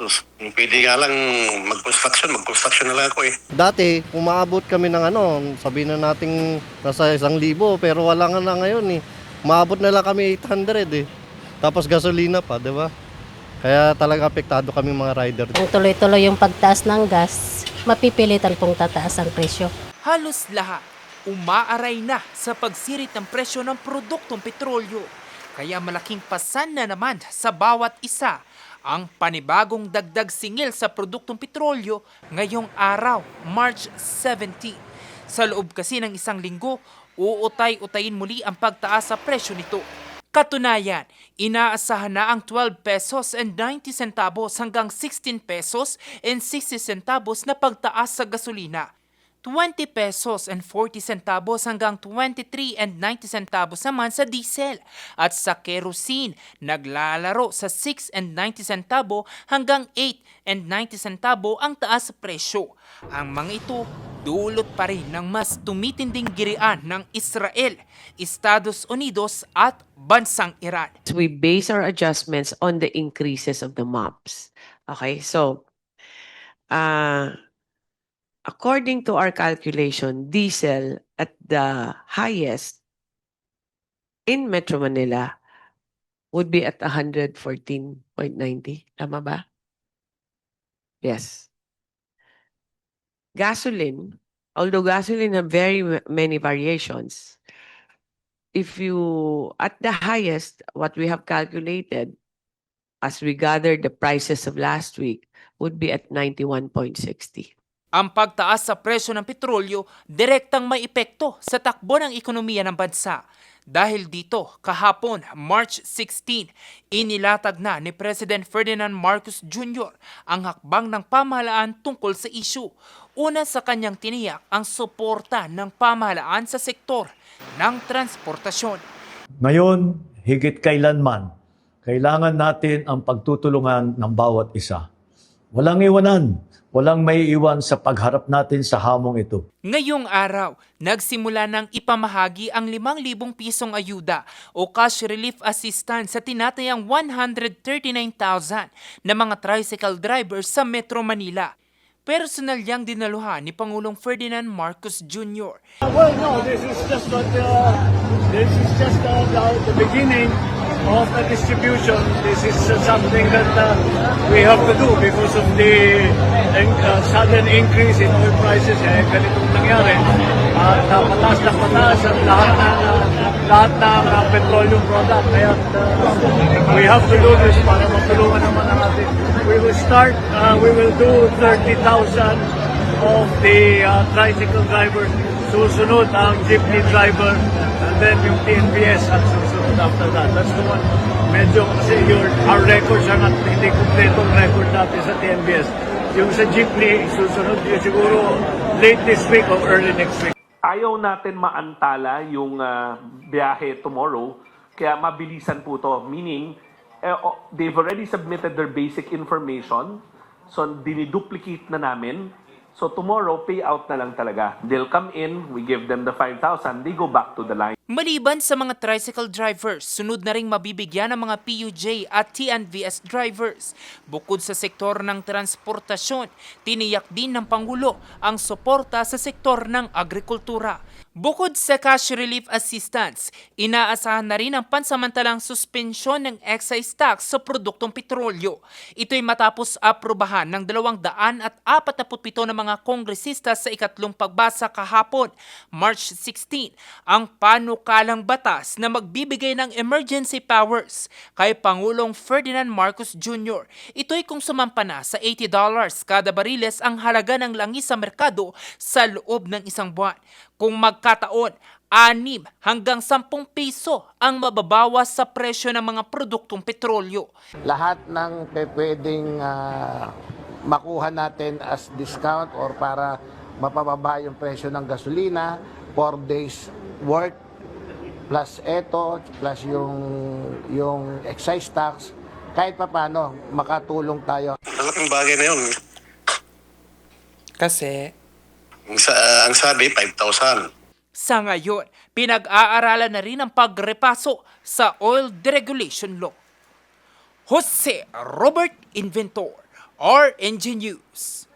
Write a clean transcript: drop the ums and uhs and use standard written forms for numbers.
gastos. Pwede nga lang mag-construction na lang ako eh. Dati, umaabot kami ng sabihin na nating nasa 1,000 pero wala nga na ngayon eh. Umaabot na lang kami 800 eh. Tapos gasolina pa, di ba? Kaya talaga apektado kami mga rider. Ang tuloy-tuloy yung pagtaas ng gas, mapipilitan pong tataas ang presyo. Halos lahat umaaray na sa pagsirit ng presyo ng produktong petrolyo. Kaya malaking pasan na naman sa bawat isa ang panibagong dagdag singil sa produktong petrolyo ngayong araw, March 17. Sa loob kasi ng isang linggo, uutay-utayin muli ang pagtaas sa presyo nito. Katunayan, inaasahan na ang 12 pesos and 90 centavos hanggang 16 pesos and 60 centavos na pagtaas sa gasolina. 20 pesos and 40 centavos hanggang 23 and 90 centavos naman sa diesel. At sa kerosene, naglalaro sa 6 and 90 centavo hanggang 8 and 90 centavo ang taas sa presyo. Ang mga ito, dulot pa rin ng mas tumitinding girian ng Israel, Estados Unidos at bansang Iran. We base our adjustments on the increases of the MOPS. Okay, so according to our calculation, diesel at the highest in Metro Manila would be at 114.90. Tama ba? Yes. Gasoline, although gasoline have very many variations, if you, at the highest, what we have calculated, as we gathered the prices of last week, would be at 91.60. Ang pagtaas sa presyo ng petrolyo direktang may epekto sa takbo ng ekonomiya ng bansa. Dahil dito, kahapon, March 16, inilatag na ni President Ferdinand Marcos Jr. ang hakbang ng pamahalaan tungkol sa issue. Una sa kanyang tiniyak ang suporta ng pamahalaan sa sektor ng transportasyon. Ngayon, higit kailanman, kailangan natin ang pagtutulungan ng bawat isa. Walang iwanan, walang maiiwan sa pagharap natin sa hamong ito. Ngayong araw, nagsimula ng ipamahagi ang 5,000 pisong ayuda o cash relief assistance sa tinatayang 139,000 na mga tricycle drivers sa Metro Manila. Personal niyang dinaluhan ni Pangulong Ferdinand Marcos Jr. Well, no, this is just the beginning of the distribution. This is something that we have to do because of the sudden increase in oil prices. Ganitong nangyari. Pataas na pataas ang lahat ng petroleum product. Kaya we have to do this para matulungan naman ang ating. We will do 30,000 of the tricycle drivers. Susunod ang jeepney driver, and then yung TNBS at susunod after that. That's the one. Medyo kasi our records are not hindi kompletong record natin sa TNBS. Yung sa jeepney, susunod yun siguro late this week or early next week. Ayaw natin maantala yung biyahe tomorrow, kaya mabilisan po to. Meaning, they've already submitted their basic information, so diniduplicate na namin. So tomorrow, payout na lang talaga. They'll come in, we give them the 5,000, they go back to the line. Maliban sa mga tricycle drivers, sunod na ring mabibigyan ng mga PUJ at TNVS drivers. Bukod sa sektor ng transportasyon, tiniyak din ng Pangulo ang suporta sa sektor ng agrikultura. Bukod sa cash relief assistance, inaasahan na rin ang pansamantalang suspensyon ng excise tax sa produktong petrolyo. Ito'y matapos aprobahan ng 247 na mga kongresista sa ikatlong pagbasa kahapon, March 16, ang panukalang batas na magbibigay ng emergency powers kay Pangulong Ferdinand Marcos Jr. Ito'y kung sumampa na sa $80 kada bariles ang halaga ng langis sa merkado sa loob ng isang buwan. Kung magkataon, 6 hanggang 10 piso ang mababawas sa presyo ng mga produktong petrolyo. Lahat ng pwedeng makuha natin as discount or para mapababa yung presyo ng gasolina, 4 days work, plus eto, plus yung excise tax, kahit papano makatulong tayo. Malaking bagay na yun. Kasi Ang sabi, 5,000. sa ngayon, pinag-aaralan na rin ang pagrepaso sa Oil Deregulation Law. Jose Robert Inventor RNG News.